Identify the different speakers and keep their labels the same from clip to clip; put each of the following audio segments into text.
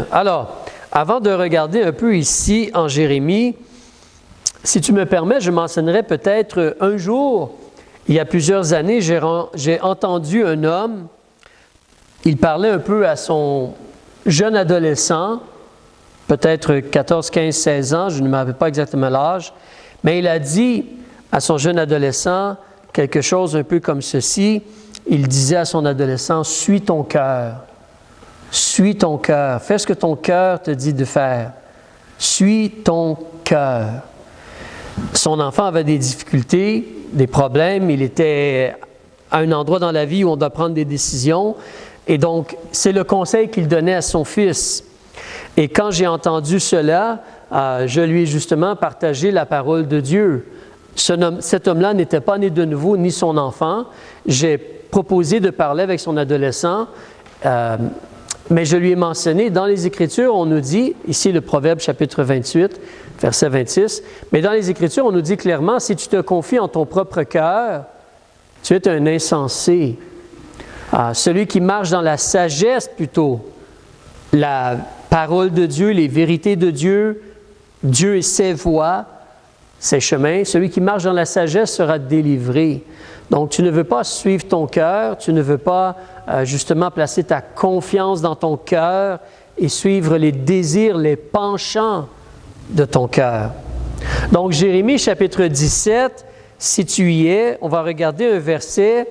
Speaker 1: Amen. Alors, avant de regarder un peu ici en Jérémie, si tu me permets, je mentionnerai peut-être un jour, il y a plusieurs années, j'ai entendu un homme, il parlait un peu à son jeune adolescent, peut-être 14, 15, 16 ans, je ne me rappelle pas exactement l'âge, mais il a dit à son jeune adolescent quelque chose un peu comme ceci. Il disait à son adolescent, « Suis ton cœur, suis ton cœur, fais ce que ton cœur te dit de faire, suis ton cœur. » Son enfant avait des difficultés, des problèmes, il était à un endroit dans la vie où on doit prendre des décisions, et donc c'est le conseil qu'il donnait à son fils. Et quand j'ai entendu cela, je lui ai justement partagé la parole de Dieu. Cet homme-là n'était pas né de nouveau, ni son enfant. J'ai proposé de parler avec son adolescent, mais je lui ai mentionné, dans les Écritures, on nous dit, ici le Proverbe chapitre 28, verset 26, mais dans les Écritures, on nous dit clairement, si tu te confies en ton propre cœur, tu es un insensé. Celui qui marche dans la sagesse plutôt, la parole de Dieu, les vérités de Dieu, Dieu et ses voies, ses chemins, celui qui marche dans la sagesse sera délivré. Donc, tu ne veux pas suivre ton cœur, tu ne veux pas justement placer ta confiance dans ton cœur et suivre les désirs, les penchants de ton cœur. Donc, Jérémie chapitre 17, si tu y es, on va regarder un verset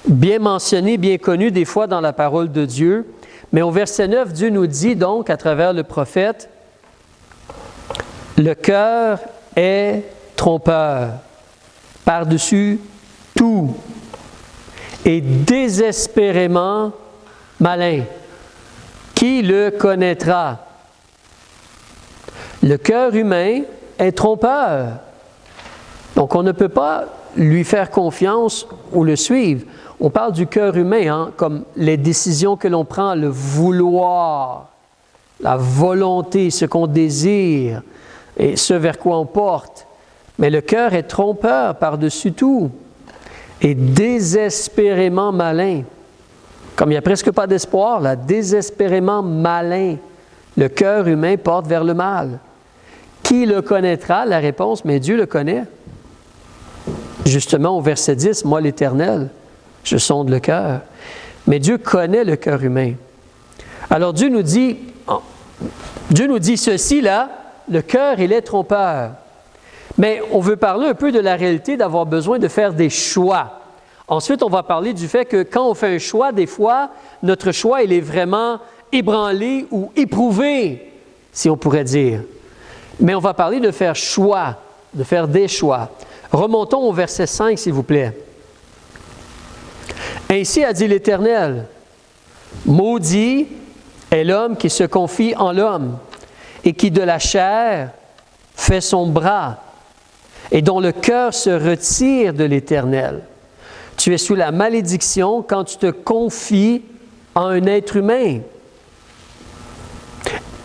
Speaker 1: bien mentionné, bien connu des fois dans la parole de Dieu. Mais au verset 9, Dieu nous dit donc à travers le prophète, « Le cœur est trompeur par-dessus tout et désespérément malin. Qui le connaîtra? » Le cœur humain est trompeur. Donc, on ne peut pas lui faire confiance ou le suivre. On parle du cœur humain, comme les décisions que l'on prend, le vouloir, la volonté, ce qu'on désire et ce vers quoi on porte. Mais le cœur est trompeur par-dessus tout et désespérément malin. Comme il n'y a presque pas d'espoir, là, désespérément malin. Le cœur humain porte vers le mal. Qui le connaîtra? La réponse, mais Dieu le connaît. Justement, au verset 10, « Moi, l'Éternel, je sonde le cœur. » Mais Dieu connaît le cœur humain. Alors Dieu nous dit ceci là, le cœur, il est trompeur. Mais on veut parler un peu de la réalité d'avoir besoin de faire des choix. Ensuite, on va parler du fait que quand on fait un choix, des fois, notre choix, il est vraiment ébranlé ou éprouvé, si on pourrait dire. Mais on va parler de faire choix, de faire des choix. Remontons au verset 5, s'il vous plaît. « Ainsi a dit l'Éternel, maudit est l'homme qui se confie en l'homme et qui de la chair fait son bras et dont le cœur se retire de l'Éternel. Tu es sous la malédiction quand tu te confies en un être humain. »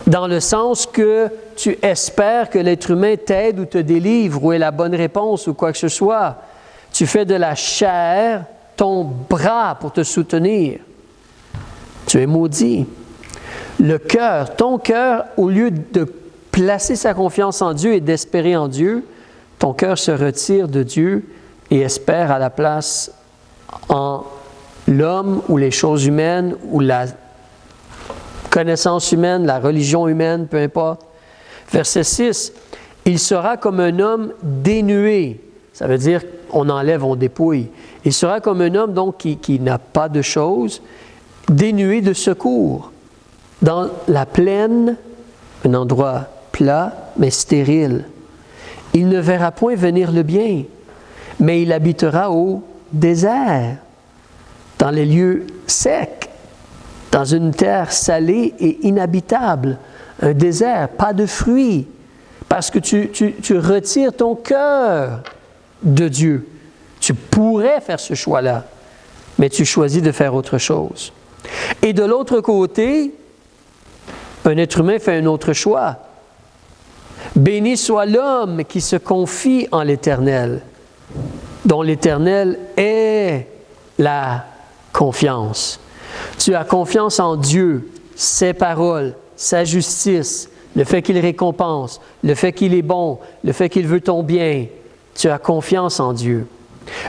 Speaker 1: Dans le sens que tu espères que l'être humain t'aide ou te délivre ou ait la bonne réponse ou quoi que ce soit. Tu fais de la chair ton bras pour te soutenir. Tu es maudit. Le cœur, ton cœur, au lieu de placer sa confiance en Dieu et d'espérer en Dieu, ton cœur se retire de Dieu et espère à la place en l'homme ou les choses humaines ou la connaissance humaine, la religion humaine, peu importe. Verset 6, « Il sera comme un homme dénué. » Ça veut dire on enlève, on dépouille. Il sera comme un homme donc qui n'a pas de choses, dénué de secours. Dans la plaine, un endroit plat, mais stérile. Il ne verra point venir le bien, mais il habitera au désert, dans les lieux secs, dans une terre salée et inhabitable, un désert, pas de fruits, parce que tu retires ton cœur de Dieu. Tu pourrais faire ce choix-là, mais tu choisis de faire autre chose. Et de l'autre côté, un être humain fait un autre choix. Béni soit l'homme qui se confie en l'Éternel, dont l'Éternel est la confiance. Tu as confiance en Dieu. ses paroles, sa justice, le fait qu'il récompense, le fait qu'il est bon, le fait qu'il veut ton bien, tu as confiance en Dieu.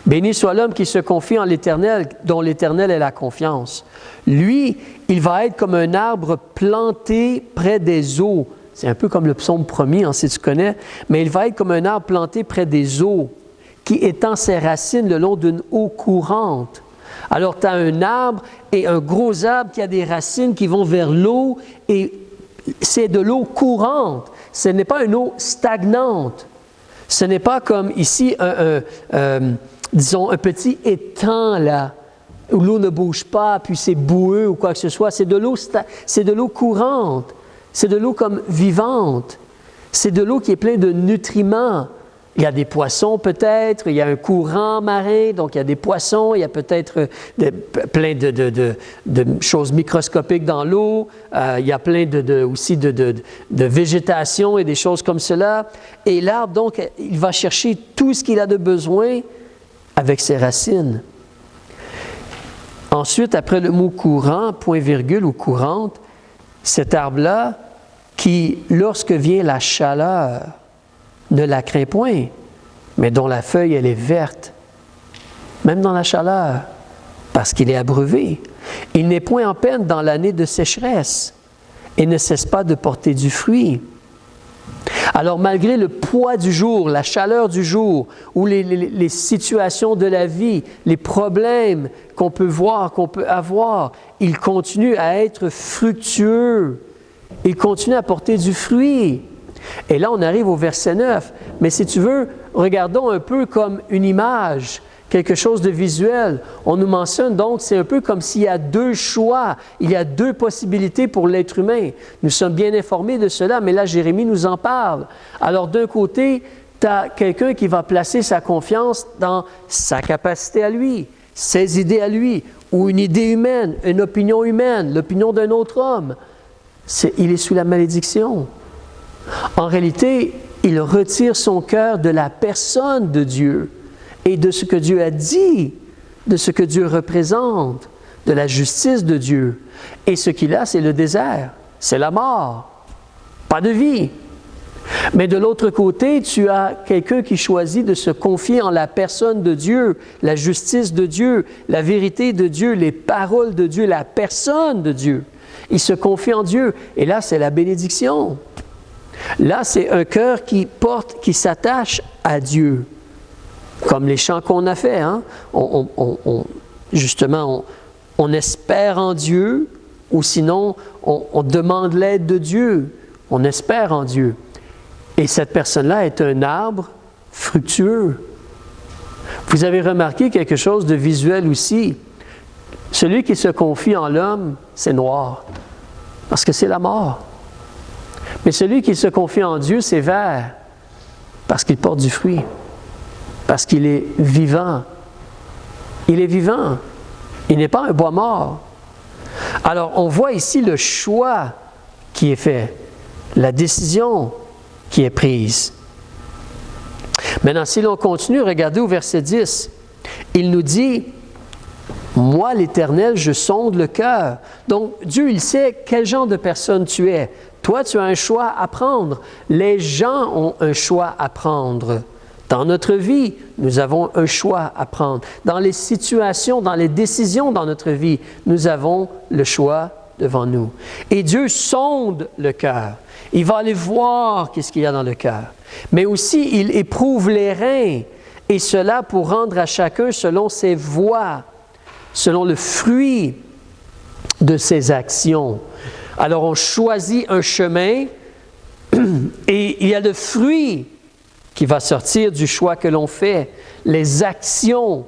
Speaker 1: Béni soit l'homme qui se confie en l'Éternel, dont l'Éternel est la confiance. Lui, il va être comme un arbre planté près des eaux. C'est un peu comme le psaume 1er, si tu connais, mais il va être comme un arbre planté près des eaux, qui étend ses racines le long d'une eau courante. Alors, tu as un arbre et un gros arbre qui a des racines qui vont vers l'eau et c'est de l'eau courante. Ce n'est pas une eau stagnante. Ce n'est pas comme ici, disons, un petit étang là, où l'eau ne bouge pas, puis c'est boueux ou quoi que ce soit. C'est de l'eau courante. C'est de l'eau comme vivante. C'est de l'eau qui est pleine de nutriments. Il y a des poissons peut-être, il y a un courant marin, donc il y a des poissons, il y a peut-être plein de choses microscopiques dans l'eau, il y a plein aussi de végétation et des choses comme cela. Et l'arbre, donc, il va chercher tout ce qu'il a de besoin avec ses racines. Ensuite, après le mot courant, point-virgule ou courante, cet arbre-là qui, lorsque vient la chaleur, ne la craint point, mais dont la feuille, elle est verte, même dans la chaleur, parce qu'il est abreuvé. Il n'est point en peine dans l'année de sécheresse et ne cesse pas de porter du fruit. Alors, malgré le poids du jour, la chaleur du jour, ou les situations de la vie, les problèmes qu'on peut voir, qu'on peut avoir, il continue à être fructueux. Il continue à porter du fruit. Et là, on arrive au verset 9. Mais si tu veux, regardons un peu comme une image, quelque chose de visuel. On nous mentionne donc, c'est un peu comme s'il y a deux choix, il y a deux possibilités pour l'être humain. Nous sommes bien informés de cela, mais là, Jérémie nous en parle. Alors, d'un côté, tu as quelqu'un qui va placer sa confiance dans sa capacité à lui, ses idées à lui, ou une idée humaine, une opinion humaine, l'opinion d'un autre homme. Il est sous la malédiction. En réalité, il retire son cœur de la personne de Dieu et de ce que Dieu a dit, de ce que Dieu représente, de la justice de Dieu. Et ce qu'il a, c'est le désert, c'est la mort, pas de vie. Mais de l'autre côté, tu as quelqu'un qui choisit de se confier en la personne de Dieu, la justice de Dieu, la vérité de Dieu, les paroles de Dieu, la personne de Dieu. Il se confie en Dieu. Et là, c'est la bénédiction. Là, c'est un cœur qui s'attache à Dieu. Comme les chants qu'on a fait. Hein? Justement, on espère en Dieu, ou sinon, on demande l'aide de Dieu. On espère en Dieu. Et cette personne-là est un arbre fructueux. Vous avez remarqué quelque chose de visuel aussi. Celui qui se confie en l'homme, c'est noir, parce que c'est la mort. Mais celui qui se confie en Dieu, c'est vert, parce qu'il porte du fruit, parce qu'il est vivant. Il est vivant. Il n'est pas un bois mort. Alors, on voit ici le choix qui est fait, la décision qui est prise. Maintenant, si l'on continue, regardez au verset 10. Il nous dit, « Moi, l'Éternel, je sonde le cœur. » Donc, Dieu, il sait quel genre de personne tu es. Toi, tu as un choix à prendre. Les gens ont un choix à prendre. Dans notre vie, nous avons un choix à prendre. Dans les situations, dans les décisions dans notre vie, nous avons le choix devant nous. Et Dieu sonde le cœur. Il va aller voir qu'est-ce qu'il y a dans le cœur. Mais aussi, il éprouve les reins. Et cela pour rendre à chacun selon ses voies, selon le fruit de ses actions. Alors, on choisit un chemin et il y a le fruit qui va sortir du choix que l'on fait. Les actions,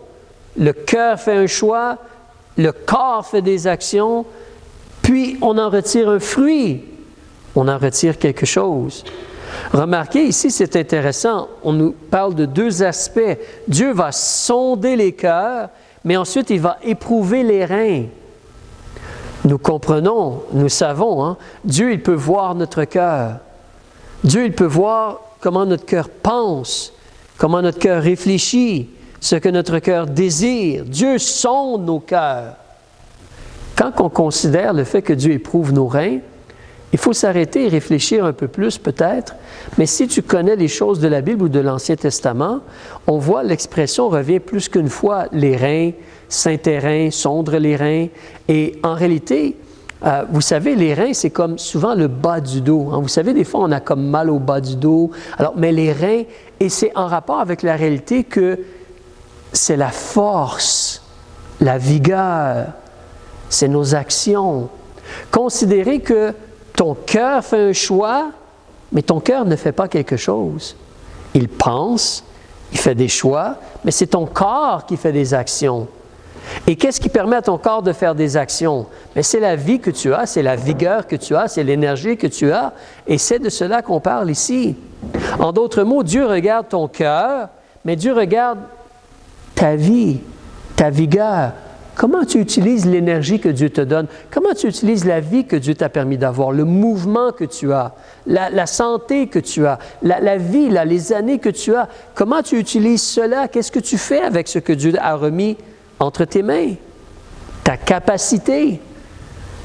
Speaker 1: le cœur fait un choix, le corps fait des actions, puis on en retire un fruit, on en retire quelque chose. Remarquez ici, c'est intéressant, on nous parle de deux aspects. Dieu va sonder les cœurs, mais ensuite il va éprouver les reins. Nous comprenons, nous savons, hein? Dieu, il peut voir notre cœur. Dieu, il peut voir comment notre cœur pense, comment notre cœur réfléchit, ce que notre cœur désire. Dieu sonde nos cœurs. quand on considère le fait que Dieu éprouve nos reins, il faut s'arrêter et réfléchir un peu plus peut-être, mais si tu connais les choses de la Bible ou de l'Ancien Testament, on voit l'expression revient plus qu'une fois, les reins, sainter reins, sondre les reins, et en réalité, vous savez, les reins, c'est comme souvent le bas du dos. Hein. Vous savez, des fois, on a comme mal au bas du dos. Alors, mais les reins, et c'est en rapport avec la réalité que c'est la force, la vigueur, c'est nos actions. Considérez que ton cœur fait un choix, mais ton cœur ne fait pas quelque chose. Il pense, il fait des choix, mais c'est ton corps qui fait des actions. Et qu'est-ce qui permet à ton corps de faire des actions? Mais c'est la vie que tu as, c'est la vigueur que tu as, c'est l'énergie que tu as, et c'est de cela qu'on parle ici. En d'autres mots, Dieu regarde ton cœur, mais Dieu regarde ta vie, ta vigueur. Comment tu utilises l'énergie que Dieu te donne? Comment tu utilises la vie que Dieu t'a permis d'avoir, le mouvement que tu as, la santé que tu as, la vie, les années que tu as? Comment tu utilises cela? Qu'est-ce que tu fais avec ce que Dieu a remis entre tes mains? Ta capacité.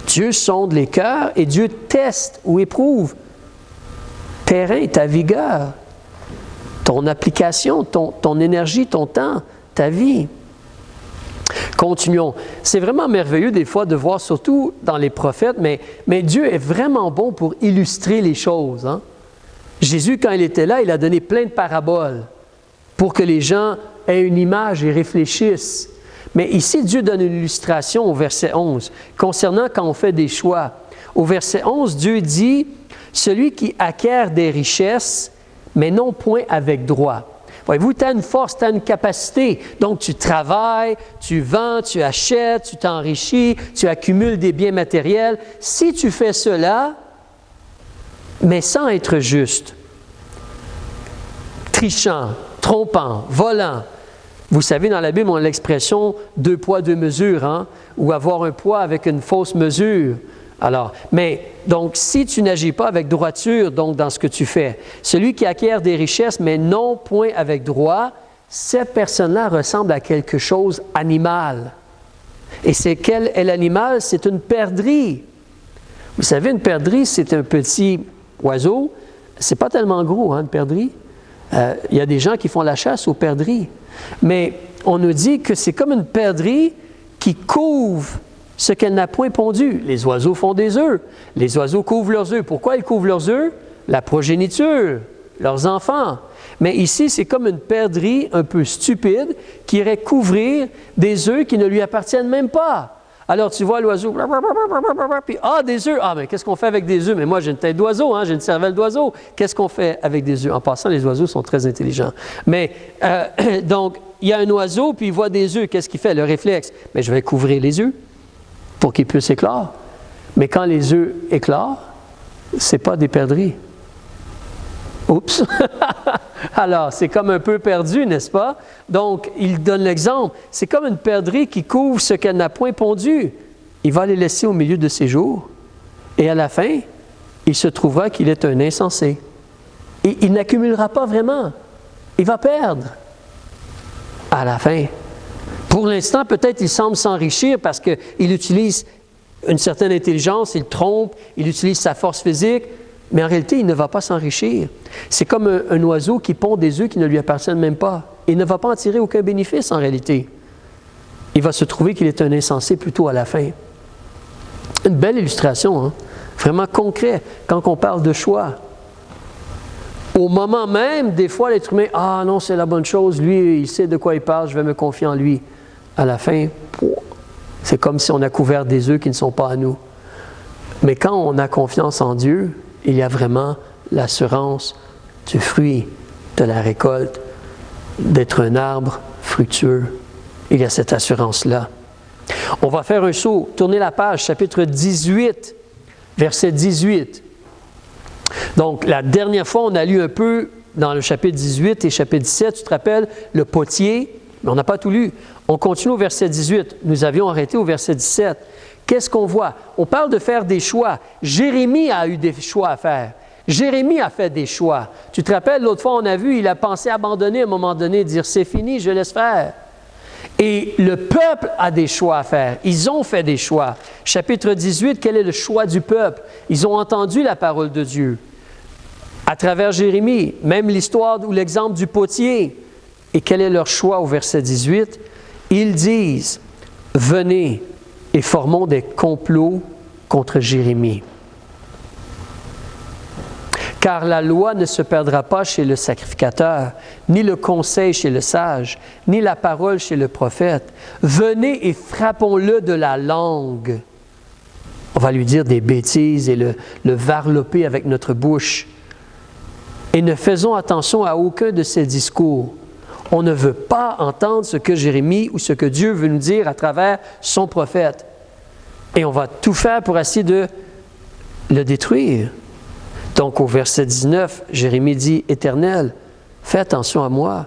Speaker 1: Dieu sonde les cœurs et Dieu teste ou éprouve tes reins, ta vigueur, ton application, ton énergie, ton temps, ta vie. Continuons. C'est vraiment merveilleux des fois de voir, surtout dans les prophètes, mais Dieu est vraiment bon pour illustrer les choses. Hein? Jésus, quand il était là, il a donné plein de paraboles pour que les gens aient une image et réfléchissent. Mais ici, Dieu donne une illustration au verset 11, concernant quand on fait des choix. Au verset 11, Dieu dit « Celui qui acquiert des richesses, mais non point avec droit. » Voyez-vous, tu as une force, tu as une capacité. Donc, tu travailles, tu vends, tu achètes, tu t'enrichis, tu accumules des biens matériels. Si tu fais cela, mais sans être juste, trichant, trompant, volant. Vous savez, dans la Bible, on a l'expression « deux poids, deux mesures hein? » ou avoir un poids avec une fausse mesure. Alors, mais donc, si tu n'agis pas avec droiture, donc dans ce que tu fais, celui qui acquiert des richesses, mais non point avec droit, cette personne-là ressemble à quelque chose animal. Et c'est quel est l'animal? C'est une perdrix. Vous savez, une perdrix, c'est un petit oiseau. C'est pas tellement gros, hein, une perdrix. Il y a des gens qui font la chasse aux perdrix. Mais on nous dit que c'est comme une perdrix qui couvre ce qu'elle n'a point pondu. Les oiseaux font des œufs. Les oiseaux couvrent leurs œufs. Pourquoi ils couvrent leurs œufs? La progéniture, leurs enfants. Mais ici, c'est comme une perdrix un peu stupide qui irait couvrir des œufs qui ne lui appartiennent même pas. Alors, tu vois l'oiseau, puis des œufs. Mais qu'est-ce qu'on fait avec des œufs? Mais moi, j'ai une tête d'oiseau, hein, j'ai une cervelle d'oiseau. Qu'est-ce qu'on fait avec des œufs? En passant, les oiseaux sont très intelligents. Mais, donc, il y a un oiseau, puis il voit des œufs. Qu'est-ce qu'il fait? Le réflexe. Mais je vais couvrir les œufs pour qu'ils puissent éclore. Mais quand les œufs éclorent, ce n'est pas des perdrix. Oups! Alors, c'est comme un peu perdu, n'est-ce pas? Donc, il donne l'exemple. C'est comme une perdrix qui couvre ce qu'elle n'a point pondu. Il va les laisser au milieu de ses jours. Et à la fin, il se trouvera qu'il est un insensé. Et il n'accumulera pas vraiment. Il va perdre. À la fin. Pour l'instant, peut-être il semble s'enrichir parce qu'il utilise une certaine intelligence, il trompe, il utilise sa force physique, mais en réalité, il ne va pas s'enrichir. C'est comme un oiseau qui pond des œufs qui ne lui appartiennent même pas. Il ne va pas en tirer aucun bénéfice en réalité. Il va se trouver qu'il est un insensé plutôt à la fin. Une belle illustration, hein? Vraiment concret quand on parle de choix. Au moment même, des fois, l'être humain, non, c'est la bonne chose, lui, il sait de quoi il parle, je vais me confier en lui. À la fin, c'est comme si on a couvert des œufs qui ne sont pas à nous. Mais quand on a confiance en Dieu, il y a vraiment l'assurance du fruit, de la récolte, d'être un arbre fructueux. Il y a cette assurance-là. On va faire un saut, tourner la page, chapitre 18, verset 18. Donc, la dernière fois, on a lu un peu dans le chapitre 18 et chapitre 17, tu te rappelles, le potier, mais on n'a pas tout lu. On continue au verset 18. Nous avions arrêté au verset 17. Qu'est-ce qu'on voit? On parle de faire des choix. Jérémie a eu des choix à faire. Jérémie a fait des choix. Tu te rappelles, l'autre fois, on a vu, il a pensé abandonner à un moment donné, dire « c'est fini, je laisse faire ». Et le peuple a des choix à faire. Ils ont fait des choix. Chapitre 18, quel est le choix du peuple? Ils ont entendu la parole de Dieu. À travers Jérémie, même l'histoire ou l'exemple du potier. Et quel est leur choix au verset 18? Ils disent, « Venez et formons des complots contre Jérémie. Car la loi ne se perdra pas chez le sacrificateur, ni le conseil chez le sage, ni la parole chez le prophète. Venez et frappons-le de la langue. » On va lui dire des bêtises et le varloper avec notre bouche. Et ne faisons attention à aucun de ses discours. On ne veut pas entendre ce que Jérémie ou ce que Dieu veut nous dire à travers son prophète. Et on va tout faire pour essayer de le détruire. Donc au verset 19, Jérémie dit, « Éternel, fais attention à moi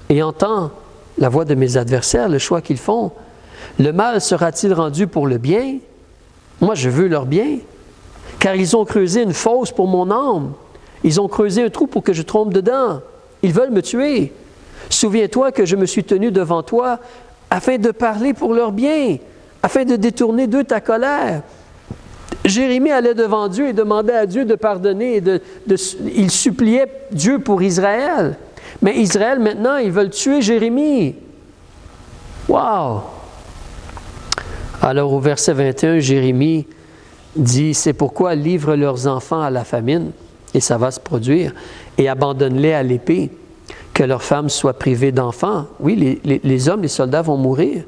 Speaker 1: et entends la voix de mes adversaires, le choix qu'ils font. Le mal sera-t-il rendu pour le bien? Moi, je veux leur bien. Car ils ont creusé une fosse pour mon âme. Ils ont creusé un trou pour que je trompe dedans. Ils veulent me tuer. Souviens-toi que je me suis tenu devant toi afin de parler pour leur bien, afin de détourner d'eux ta colère. » Jérémie allait devant Dieu et demandait à Dieu de pardonner. Il suppliait Dieu pour Israël. Mais Israël, maintenant, ils veulent tuer Jérémie. Wow! Alors au verset 21, Jérémie dit, « C'est pourquoi livre leurs enfants à la famine, et ça va se produire, et abandonne-les à l'épée, que leurs femmes soient privées d'enfants. » Oui, les hommes, les soldats vont mourir.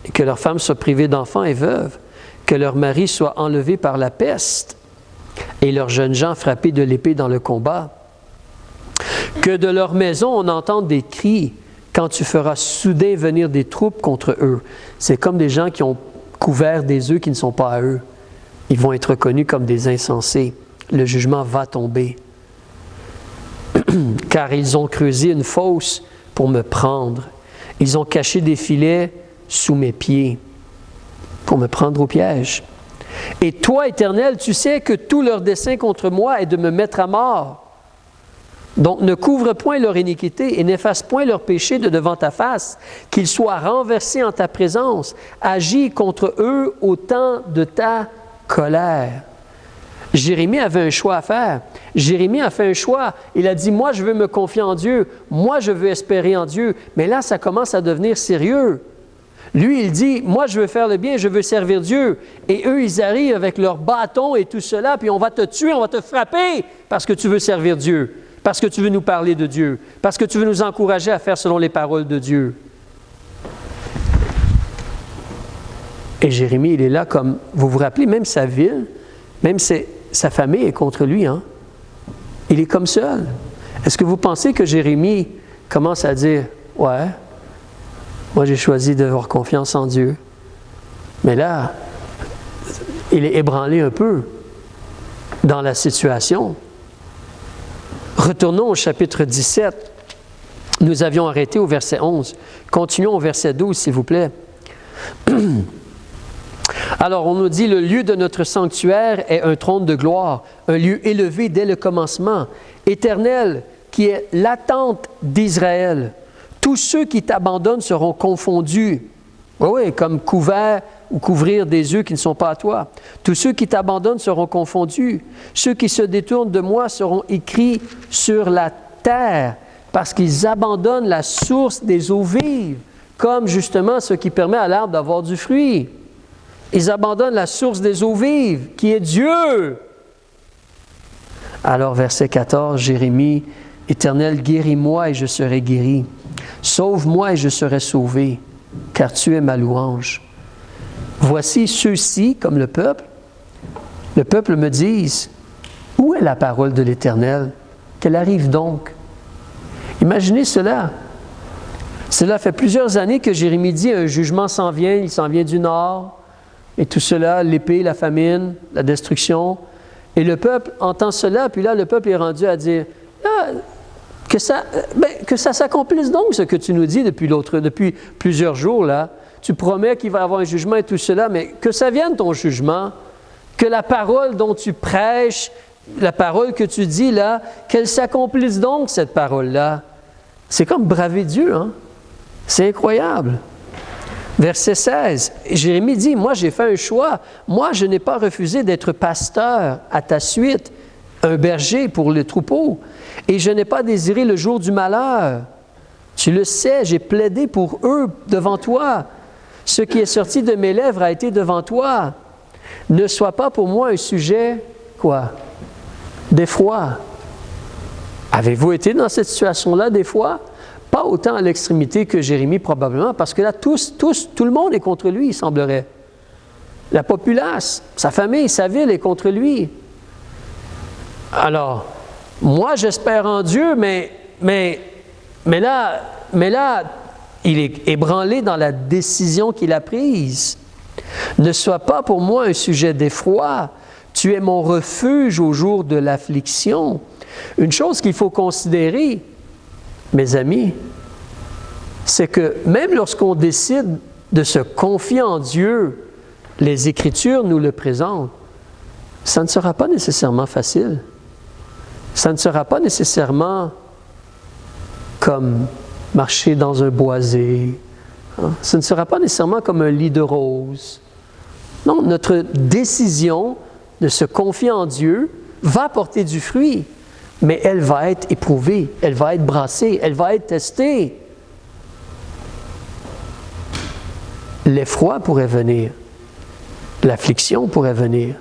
Speaker 1: Et que leurs femmes soient privées d'enfants et veuves. Que leurs maris soient enlevés par la peste et leurs jeunes gens frappés de l'épée dans le combat. Que de leur maison on entende des cris quand tu feras soudain venir des troupes contre eux. C'est comme des gens qui ont couvert des œufs qui ne sont pas à eux. Ils vont être reconnus comme des insensés. Le jugement va tomber. Car ils ont creusé une fosse pour me prendre. Ils ont caché des filets sous mes pieds pour me prendre au piège. Et toi, Éternel, tu sais que tout leur dessein contre moi est de me mettre à mort. Donc ne couvre point leur iniquité et n'efface point leur péché de devant ta face, qu'ils soient renversés en ta présence. Agis contre eux au temps de ta colère. Jérémie avait un choix à faire. Jérémie a fait un choix. Il a dit, moi je veux me confier en Dieu, moi je veux espérer en Dieu. Mais là, ça commence à devenir sérieux. Lui, il dit, moi je veux faire le bien, je veux servir Dieu. Et eux, ils arrivent avec leurs bâtons et tout cela, puis on va te tuer, on va te frapper parce que tu veux servir Dieu, parce que tu veux nous parler de Dieu, parce que tu veux nous encourager à faire selon les paroles de Dieu. Et Jérémie, il est là comme, vous vous rappelez, même sa ville, même sa famille est contre lui. Hein? Il est comme seul. Est-ce que vous pensez que Jérémie commence à dire, ouais, moi, j'ai choisi d'avoir confiance en Dieu. Mais là, il est ébranlé un peu dans la situation. Retournons au chapitre 17. Nous avions arrêté au verset 11. Continuons au verset 12, s'il vous plaît. Alors, on nous dit, le lieu de notre sanctuaire est un trône de gloire, un lieu élevé dès le commencement, éternel, qui est l'attente d'Israël. Tous ceux qui t'abandonnent seront confondus. Oui, comme couvert ou couvrir des œufs qui ne sont pas à toi. Tous ceux qui t'abandonnent seront confondus. Ceux qui se détournent de moi seront écrits sur la terre, parce qu'ils abandonnent la source des eaux vives, comme justement ce qui permet à l'arbre d'avoir du fruit. Ils abandonnent la source des eaux vives, qui est Dieu. Alors, verset 14, Jérémie, « Éternel, guéris-moi et je serai guéri. Sauve-moi et je serai sauvé, car tu es ma louange. » Voici ceux-ci, comme le peuple me disent, « Où est la parole de l'Éternel? Qu'elle arrive donc. » Imaginez cela. Cela fait plusieurs années que Jérémie dit, un jugement s'en vient, il s'en vient du nord, et tout cela, l'épée, la famine, la destruction. Et le peuple entend cela, puis là, le peuple est rendu à dire, que ça s'accomplisse donc, ce que tu nous dis depuis plusieurs jours, là. Tu promets qu'il va y avoir un jugement et tout cela, mais que ça vienne ton jugement, que la parole dont tu prêches, la parole que tu dis là, qu'elle s'accomplisse donc, cette parole-là. C'est comme braver Dieu, hein? C'est incroyable. Verset 16, Jérémie dit, « Moi, j'ai fait un choix. Moi, je n'ai pas refusé d'être pasteur à ta suite, un berger pour le troupeau, et je n'ai pas désiré le jour du malheur. Tu le sais, j'ai plaidé pour eux devant toi. Ce qui est sorti de mes lèvres a été devant toi. Ne sois pas pour moi un sujet, quoi? D'effroi. » Avez-vous été dans cette situation-là des fois? Pas autant à l'extrémité que Jérémie probablement, parce que là, tout le monde est contre lui, il semblerait. La populace, sa famille, sa ville est contre lui. Alors, moi, j'espère en Dieu, mais là, il est ébranlé dans la décision qu'il a prise. Ne sois pas pour moi un sujet d'effroi. Tu es mon refuge au jour de l'affliction. Une chose qu'il faut considérer, mes amis, c'est que même lorsqu'on décide de se confier en Dieu, les Écritures nous le présentent, ça ne sera pas nécessairement facile. Ça ne sera pas nécessairement comme marcher dans un boisé. Ce ne sera pas nécessairement comme un lit de roses. Non, notre décision de se confier en Dieu va porter du fruit, mais elle va être éprouvée, elle va être brassée, elle va être testée. L'effroi pourrait venir, l'affliction pourrait venir,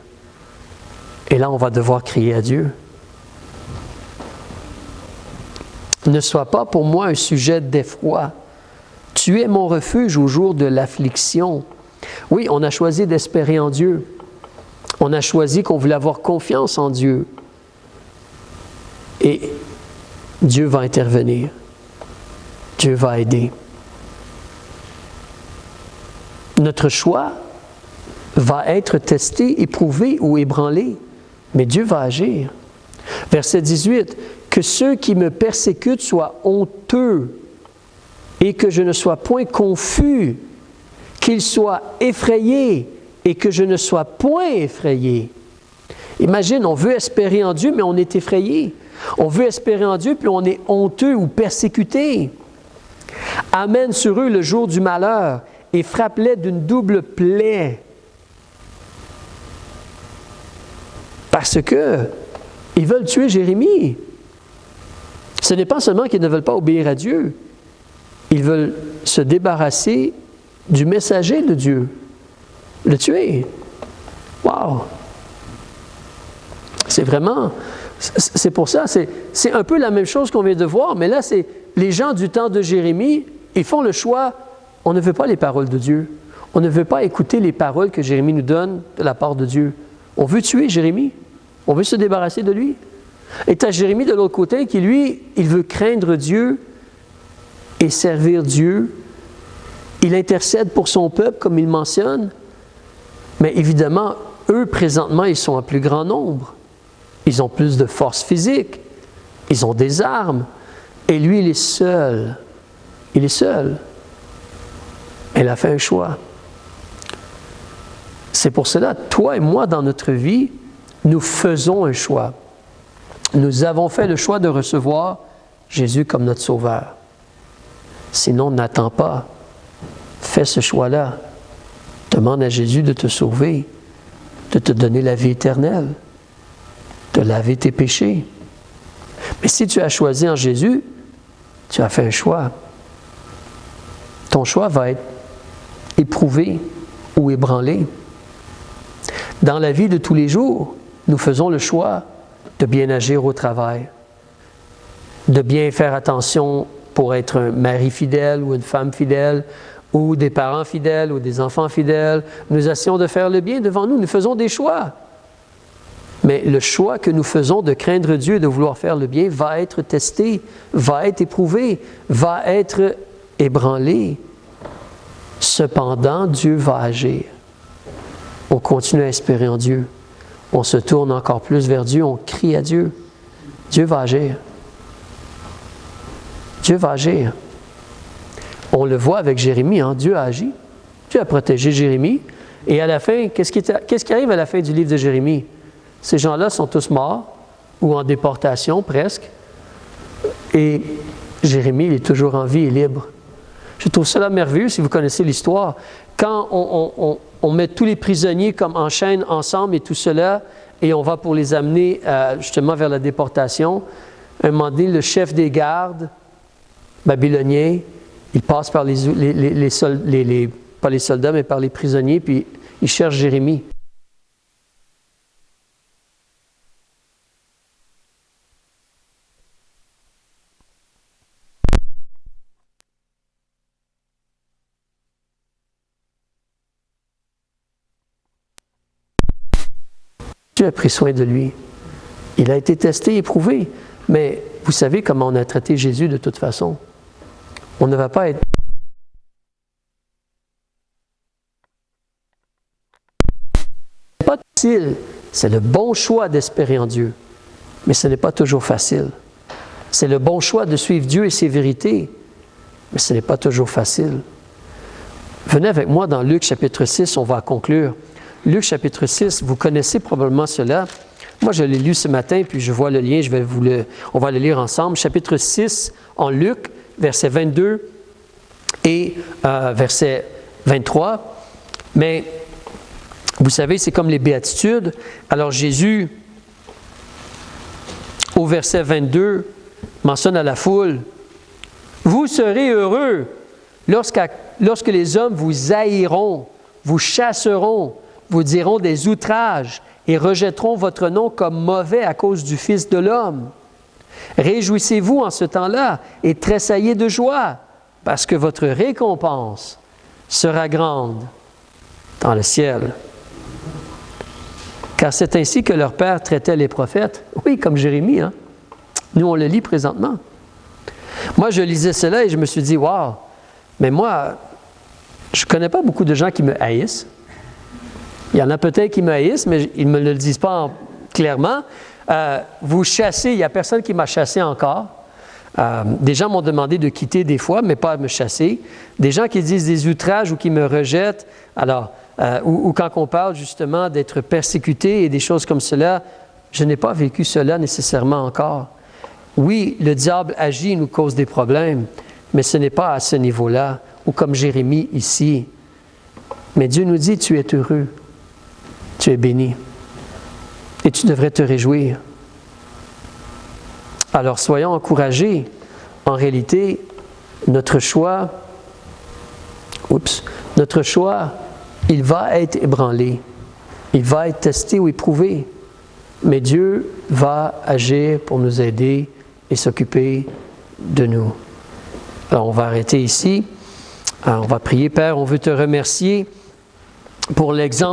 Speaker 1: et là on va devoir crier à Dieu. Ne sois pas pour moi un sujet d'effroi. Tu es mon refuge au jour de l'affliction. Oui, on a choisi d'espérer en Dieu. On a choisi qu'on voulait avoir confiance en Dieu. Et Dieu va intervenir. Dieu va aider. Notre choix va être testé, éprouvé ou ébranlé, mais Dieu va agir. Verset 18, « Que ceux qui me persécutent soient honteux et que je ne sois point confus, qu'ils soient effrayés et que je ne sois point effrayé. » Imagine, on veut espérer en Dieu, mais on est effrayé. On veut espérer en Dieu, puis on est honteux ou persécuté. « Amène sur eux le jour du malheur et frappe-les d'une double plaie. » Parce que ils veulent tuer Jérémie. Ce n'est pas seulement qu'ils ne veulent pas obéir à Dieu. Ils veulent se débarrasser du messager de Dieu. Le tuer. Wow! C'est vraiment... C'est pour ça, c'est un peu la même chose qu'on vient de voir, mais là, c'est les gens du temps de Jérémie, ils font le choix, on ne veut pas les paroles de Dieu. On ne veut pas écouter les paroles que Jérémie nous donne de la part de Dieu. On veut tuer Jérémie. On veut se débarrasser de lui. Et tu as Jérémie de l'autre côté qui, lui, il veut craindre Dieu et servir Dieu. Il intercède pour son peuple, comme il mentionne. Mais évidemment, eux, présentement, ils sont en plus grand nombre. Ils ont plus de force physique. Ils ont des armes. Et lui, il est seul. Il est seul. Elle a fait un choix. C'est pour cela, toi et moi, dans notre vie, nous faisons un choix. Nous avons fait le choix de recevoir Jésus comme notre Sauveur. Sinon, n'attends pas. Fais ce choix-là. Demande à Jésus de te sauver, de te donner la vie éternelle, de laver tes péchés. Mais si tu as choisi en Jésus, tu as fait un choix. Ton choix va être éprouvé ou ébranlé. Dans la vie de tous les jours, nous faisons le choix de bien agir au travail, de bien faire attention pour être un mari fidèle ou une femme fidèle, ou des parents fidèles ou des enfants fidèles. Nous essayons de faire le bien devant nous. Nous faisons des choix. Mais le choix que nous faisons de craindre Dieu, de vouloir faire le bien, va être testé, va être éprouvé, va être ébranlé. Cependant, Dieu va agir. On continue à espérer en Dieu. On se tourne encore plus vers Dieu, on crie à Dieu. Dieu va agir. Dieu va agir. On le voit avec Jérémie, hein? Dieu a agi. Dieu a protégé Jérémie. Et à la fin, qu'est-ce qui arrive à la fin du livre de Jérémie? Ces gens-là sont tous morts, ou en déportation presque. Et Jérémie, il est toujours en vie et libre. Je trouve cela merveilleux si vous connaissez l'histoire. Quand on met tous les prisonniers comme en chaîne ensemble et tout cela, et on va pour les amener justement vers la déportation, à un moment donné, le chef des gardes babylonien, il passe par pas les soldats, mais par les prisonniers, puis il cherche Jérémie. Dieu a pris soin de lui. Il a été testé, éprouvé. Mais vous savez comment on a traité Jésus de toute façon. On ne va pas être... Ce n'est pas facile. C'est le bon choix d'espérer en Dieu. Mais ce n'est pas toujours facile. C'est le bon choix de suivre Dieu et ses vérités. Mais ce n'est pas toujours facile. Venez avec moi dans Luc chapitre 6, on va conclure. Luc chapitre 6, vous connaissez probablement cela. Moi, je l'ai lu ce matin, puis je vois le lien, on va le lire ensemble. Chapitre 6 en Luc, versets 22 et verset 23. Mais vous savez, c'est comme les béatitudes. Alors Jésus, au verset 22, mentionne à la foule, « Vous serez heureux lorsque les hommes vous haïront, vous chasseront, vous diront des outrages, et rejetteront votre nom comme mauvais à cause du Fils de l'homme. Réjouissez-vous en ce temps-là et tressaillez de joie, parce que votre récompense sera grande dans le ciel. Car c'est ainsi que leur père traitait les prophètes. » Oui, comme Jérémie, hein? Nous, on le lit présentement. Moi, je lisais cela et je me suis dit, « Wow! » Mais moi, je ne connais pas beaucoup de gens qui me haïssent. Il y en a peut-être qui me haïssent, mais ils ne me le disent pas clairement. Vous chassez, il n'y a personne qui m'a chassé encore. Des gens m'ont demandé de quitter des fois, mais pas à me chasser. Des gens qui disent des outrages ou qui me rejettent. Alors, ou quand on parle justement d'être persécuté et des choses comme cela, je n'ai pas vécu cela nécessairement encore. Oui, le diable agit, nous cause des problèmes, mais ce n'est pas à ce niveau-là, ou comme Jérémie ici. Mais Dieu nous dit, tu es heureux. Tu es béni. Et tu devrais te réjouir. Alors, soyons encouragés. En réalité, notre choix, il va être ébranlé. Il va être testé ou éprouvé. Mais Dieu va agir pour nous aider et s'occuper de nous. Alors, on va arrêter ici. Alors, on va prier. Père, on veut te remercier pour l'exemple